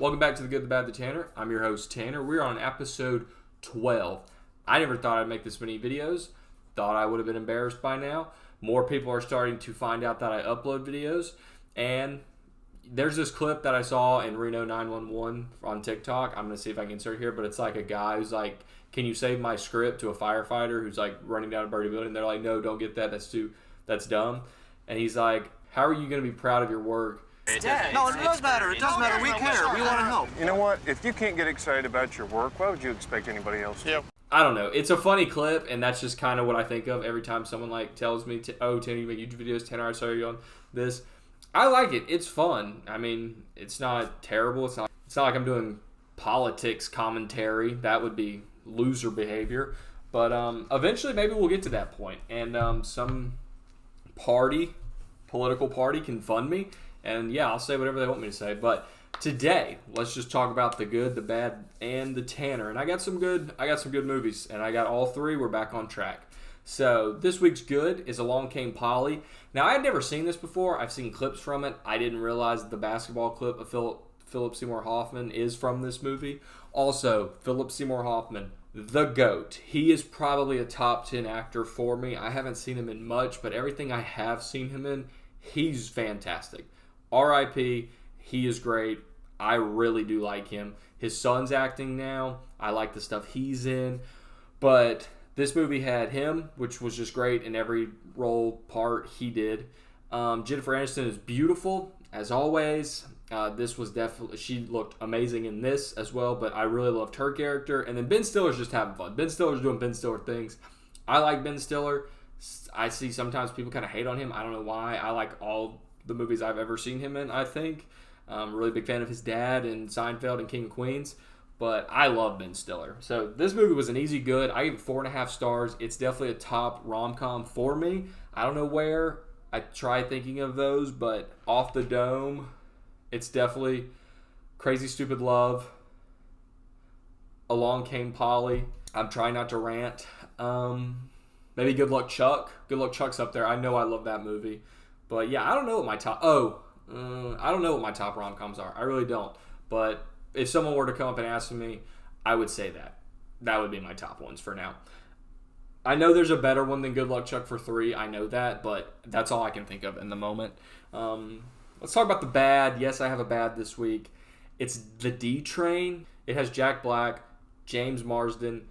Welcome back to The Good, the Bad, the Tanner. I'm your host, Tanner. We're on episode 12. I never thought I'd make this many videos. Thought I would have been embarrassed by now. More people are starting to find out that I upload videos. And there's this clip that I saw in Reno 911 on TikTok. I'm going to see if I can insert here. But it's like a guy who's like, can you save my script, to a firefighter who's like running down a burning building. They're like, no, don't get that. That's dumb. And he's like, how are you going to be proud of your work? No, it does matter. It does matter. We care. We want to help. You know what? If you can't get excited about your work, why would you expect anybody else to? Yep. I don't know. It's a funny clip, and that's just kind of what I think of every time someone like tells me, oh, Tanner, you make YouTube videos. Tanner, I saw you on this. I like it. It's fun. I mean, it's not terrible. It's not like I'm doing politics commentary. That would be loser behavior. But eventually, maybe we'll get to that point, and some political party can fund me. And yeah, I'll say whatever they want me to say. But today, let's just talk about the good, the bad, and the Tanner. And I got some good movies, and I got all three. We're back on track. So this week's good is Along Came Polly. Now, I had never seen this before. I've seen clips from it. I didn't realize that the basketball clip of Philip Seymour Hoffman is from this movie. Also, Philip Seymour Hoffman, the GOAT. He is probably a top 10 actor for me. I haven't seen him in much, but everything I have seen him in, he's fantastic. R.I.P. He is great. I really do like him. His son's acting now. I like the stuff he's in. But this movie had him, which was just great in every role part he did. Jennifer Aniston is beautiful, as always. This was definitely, she looked amazing in this as well, but I really loved her character. And then Ben Stiller's just having fun. Ben Stiller's doing Ben Stiller things. I like Ben Stiller. I see sometimes people kind of hate on him. I don't know why. I like all the movies I've ever seen him in, I think. I'm a really big fan of his dad in Seinfeld and King of Queens, but I love Ben Stiller. So this movie was an easy good. I gave it 4.5 stars. It's definitely a top rom-com for me. I don't know where I try thinking of those, but Off the Dome, it's definitely Crazy Stupid Love, Along Came Polly. I'm trying not to rant. Maybe Good Luck Chuck. Good Luck Chuck's up there. I know I love that movie. But yeah, I don't know what my top... I don't know what my top rom-coms are. I really don't. But if someone were to come up and ask me, I would say that. That would be my top ones for now. I know there's a better one than Good Luck Chuck for 3. I know that, but that's all I can think of in the moment. Let's talk about the bad. Yes, I have a bad this week. It's The D Train. It has Jack Black, James Marsden.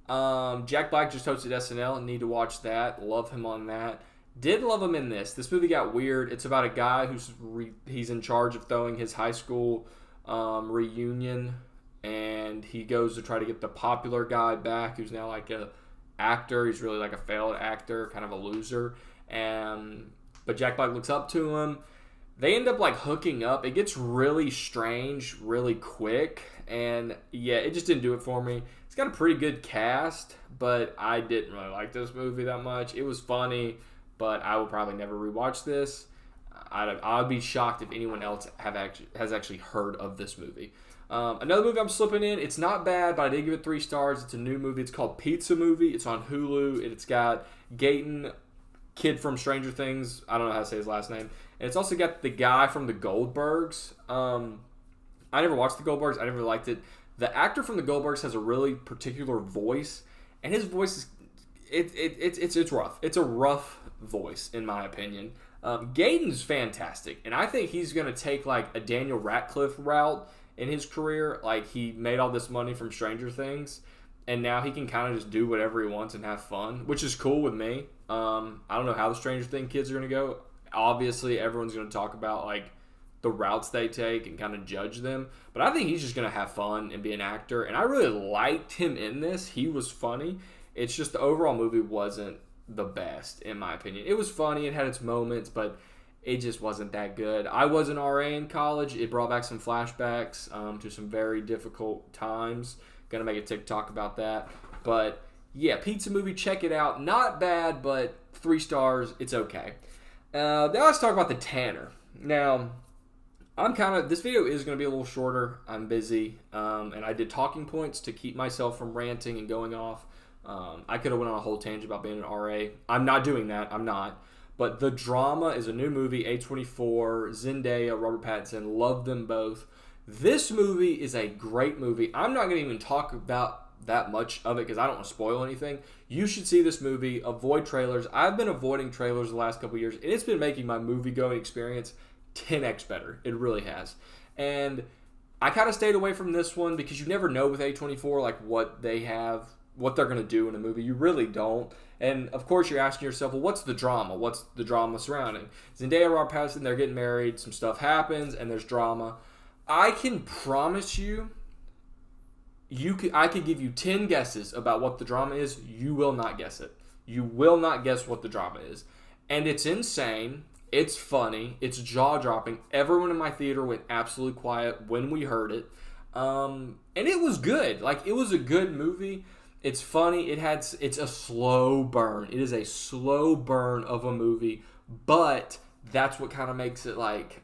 Jack Black just hosted SNL. Need to watch that. Love him on that. Did love him in this. This movie got weird. It's about a guy he's in charge of throwing his high school reunion, and he goes to try to get the popular guy back, who's now like a actor. He's really like a failed actor, kind of a loser. But Jack Black looks up to him. They end up like hooking up. It gets really strange, really quick, and yeah, it just didn't do it for me. It's got a pretty good cast, but I didn't really like this movie that much. It was funny, but I will probably never rewatch this. I'd be shocked if anyone else has actually heard of this movie. Another movie I'm slipping in, it's not bad, but I did give it 3 stars. It's a new movie. It's called Pizza Movie. It's on Hulu, and it's got Gaten, kid from Stranger Things. I don't know how to say his last name. And it's also got the guy from The Goldbergs. I never watched The Goldbergs. I never liked it. The actor from The Goldbergs has a really particular voice, and his voice is it's rough. It's a rough voice, in my opinion. Gaten's fantastic, and I think he's going to take like a Daniel Radcliffe route in his career. Like, he made all this money from Stranger Things, and now he can kind of just do whatever he wants and have fun, which is cool with me. I don't know how the Stranger Things kids are going to go. Obviously, everyone's going to talk about like the routes they take and kind of judge them, but I think he's just going to have fun and be an actor, and I really liked him in this. He was funny. It's just the overall movie wasn't the best, in my opinion. It was funny. It had its moments, but it just wasn't that good. I was an RA in college. It brought back some flashbacks to some very difficult times. Gonna make a TikTok about that. But yeah, Pizza Movie, check it out. Not bad, but 3 stars. It's okay. Now let's talk about the Tanner. Now, this video is going to be a little shorter. I'm busy, and I did talking points to keep myself from ranting and going off. I could have went on a whole tangent about being an RA. I'm not doing that. I'm not. But The Drama is a new movie, A24, Zendaya, Robert Pattinson. Love them both. This movie is a great movie. I'm not going to even talk about that much of it because I don't want to spoil anything. You should see this movie. Avoid trailers. I've been avoiding trailers the last couple years, and it's been making my movie-going experience 10x better. It really has. And I kind of stayed away from this one because you never know with A24 like what they're going to do in a movie. You really don't. And of course you're asking yourself, well, what's the drama? What's the drama surrounding? Zendaya, Rob Pattinson, they're getting married, some stuff happens, and there's drama. I can promise you, I could give you 10 guesses about what the drama is. You will not guess it. You will not guess what the drama is. And it's insane. It's funny. It's jaw-dropping. Everyone in my theater went absolutely quiet when we heard it. And it was good. Like, it was a good movie. It's funny. It's a slow burn. It is a slow burn of a movie. But that's what kind of makes it, like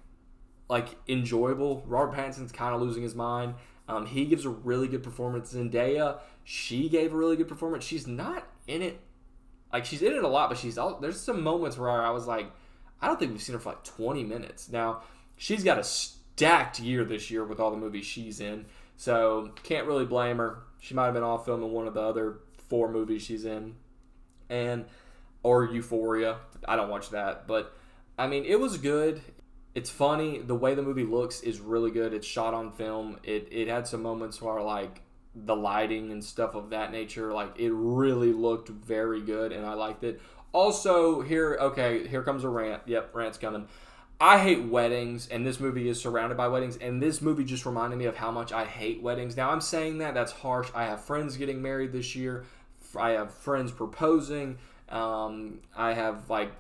enjoyable. Robert Pattinson's kind of losing his mind. He gives a really good performance. Zendaya, she gave a really good performance. She's not in it. Like, she's in it a lot, but there's some moments where I was like, I don't think we've seen her for like 20 minutes. Now, she's got a stacked year this year with all the movies she's in, so can't really blame her. She might have been off filming one of the other 4 movies she's in, or Euphoria. I don't watch that, but I mean, it was good. It's funny. The way the movie looks is really good. It's shot on film. It had some moments where, like, the lighting and stuff of that nature, like, it really looked very good, and I liked it. Also, here comes a rant. Yep, rant's coming. I hate weddings, and this movie is surrounded by weddings, and this movie just reminded me of how much I hate weddings. Now, I'm saying that's harsh. I have friends getting married this year. I have friends proposing. I'm going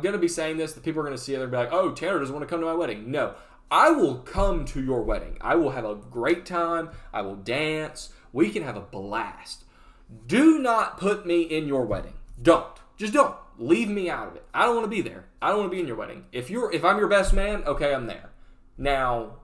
to be saying this. The people are going to see it. They're going to be like, oh, Tanner doesn't want to come to my wedding. No, I will come to your wedding. I will have a great time. I will dance. We can have a blast. Do not put me in your wedding. Don't. Just don't. Leave me out of it. I don't want to be there. I don't want to be in your wedding. If I'm your best man, okay, I'm there. Now,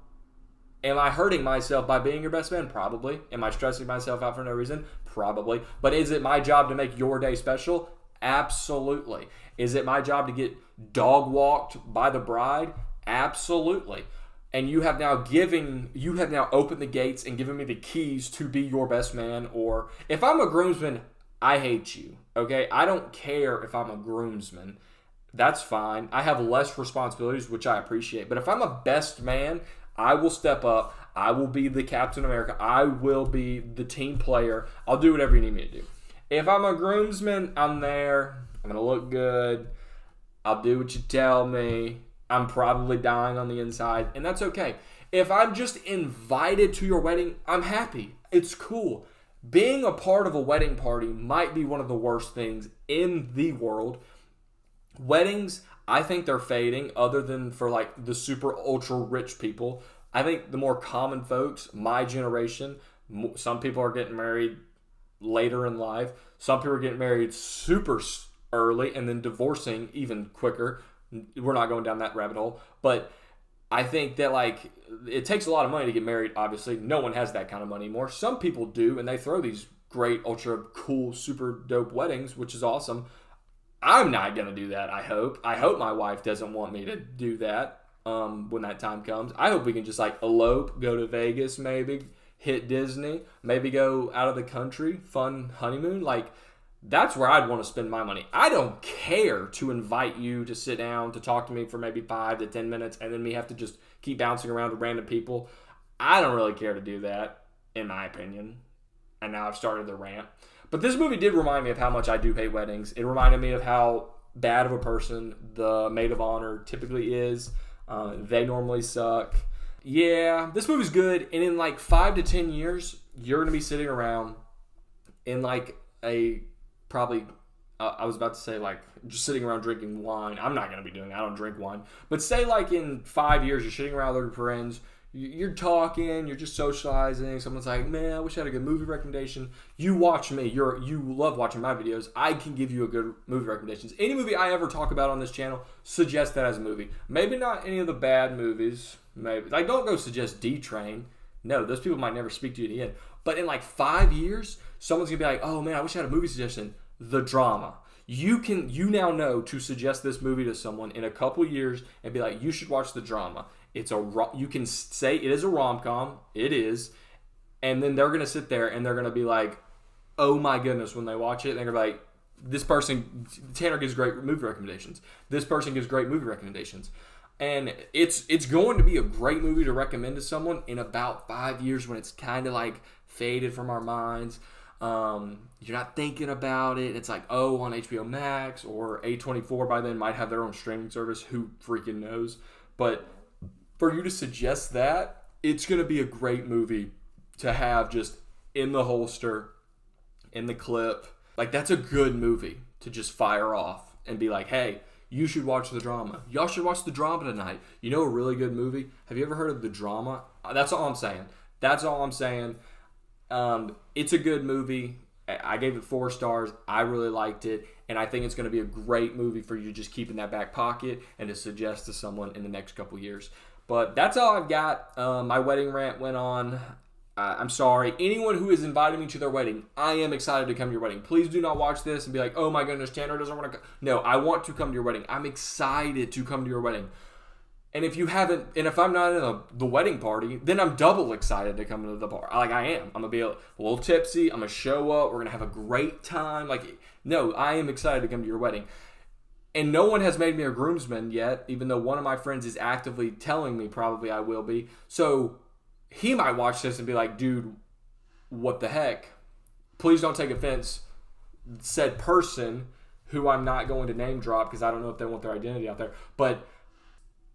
am I hurting myself by being your best man? Probably. Am I stressing myself out for no reason? Probably. But is it my job to make your day special? Absolutely. Is it my job to get dog walked by the bride? Absolutely. And you have now opened the gates and given me the keys to be your best man. Or if I'm a groomsman, I hate you. Okay? I don't care if I'm a groomsman. That's fine. I have less responsibilities, which I appreciate. But if I'm a best man, I will step up. I will be the Captain America. I will be the team player. I'll do whatever you need me to do. If I'm a groomsman, I'm there. I'm going to look good. I'll do what you tell me. I'm probably dying on the inside, and that's okay. If I'm just invited to your wedding, I'm happy. It's cool. Being a part of a wedding party might be one of the worst things in the world. Weddings, I think they're fading, other than for like the super ultra rich people. I think the more common folks, my generation, some people are getting married later in life. Some people are getting married super early and then divorcing even quicker. We're not going down that rabbit hole. But I think that, like, it takes a lot of money to get married, obviously. No one has that kind of money anymore. Some people do, and they throw these great, ultra cool, super dope weddings, which is awesome. I'm not going to do that, I hope. I hope my wife doesn't want me to do that when that time comes. I hope we can just, like, elope, go to Vegas maybe, hit Disney, maybe go out of the country, fun honeymoon. Like, that's where I'd want to spend my money. I don't care to invite you to sit down to talk to me for maybe 5 to 10 minutes and then me have to just keep bouncing around with random people. I don't really care to do that, in my opinion. And now I've started the rant. But this movie did remind me of how much I do hate weddings. It reminded me of how bad of a person the maid of honor typically is. They normally suck. Yeah, this movie's good. And in like 5 to 10 years, you're going to be sitting around in like a... probably, I was about to say, like, just sitting around drinking wine. I'm not going to be doing that. I don't drink wine. But say, like, in 5 years, you're sitting around with your friends. You're talking. You're just socializing. Someone's like, man, I wish I had a good movie recommendation. You watch me. You love watching my videos. I can give you a good movie recommendations. Any movie I ever talk about on this channel, suggest that as a movie. Maybe not any of the bad movies. Maybe. Like, don't go suggest D-Train. No, those people might never speak to you again. But in, like, 5 years, someone's going to be like, oh, man, I wish I had a movie suggestion. The drama. You now know to suggest this movie to someone in a couple years and be like, you should watch The Drama. You can say it is a rom-com. It is. And then they're going to sit there and they're going to be like, oh my goodness, when they watch it. They're going to be like, this person, Tanner gives great movie recommendations. This person gives great movie recommendations. And it's going to be a great movie to recommend to someone in about 5 years when it's kind of like faded from our minds. You're not thinking about it. It's like, oh, on HBO Max or A24 by then might have their own streaming service. Who freaking knows? But for you to suggest that, it's going to be a great movie to have just in the holster, in the clip. Like, that's a good movie to just fire off and be like, hey, you should watch The Drama. Y'all should watch The Drama tonight. You know a really good movie? Have you ever heard of The Drama? That's all I'm saying. That's all I'm saying. It's a good movie. I gave it 4 stars. I really liked it. And I think it's going to be a great movie for you to just keep in that back pocket and to suggest to someone in the next couple years. But that's all I've got. My wedding rant went on. I'm sorry. Anyone who has invited me to their wedding, I am excited to come to your wedding. Please do not watch this and be like, oh my goodness, Tanner doesn't want to come. No, I want to come to your wedding. I'm excited to come to your wedding. And if you haven't, and if I'm not in the wedding party, then I'm double excited to come to the bar. Like, I am. I'm going to be a little tipsy. I'm going to show up. We're going to have a great time. Like, no, I am excited to come to your wedding. And no one has made me a groomsman yet, even though one of my friends is actively telling me probably I will be. So he might watch this and be like, dude, what the heck? Please don't take offense. Said person, who I'm not going to name drop because I don't know if they want their identity out there. But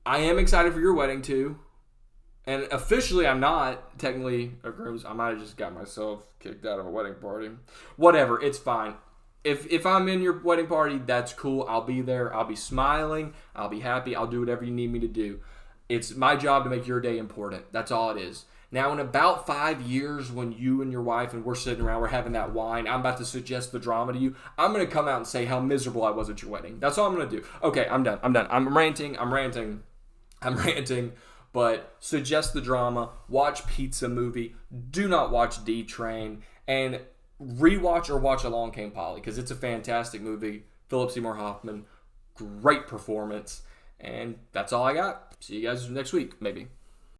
I am excited for your wedding too. And officially, I'm not technically a groomsman. I might have just got myself kicked out of a wedding party. Whatever, it's fine. If I'm in your wedding party, that's cool. I'll be there. I'll be smiling. I'll be happy. I'll do whatever you need me to do. It's my job to make your day important. That's all it is. Now, in about 5 years, when you and your wife and we're sitting around, we're having that wine, I'm about to suggest The Drama to you. I'm going to come out and say how miserable I was at your wedding. That's all I'm going to do. Okay, I'm done. I'm ranting. But suggest The Drama. Watch Pizza Movie. Do not watch D-Train. And rewatch or watch Along Came Polly, because it's a fantastic movie. Philip Seymour Hoffman. Great performance. And that's all I got. See you guys next week, maybe.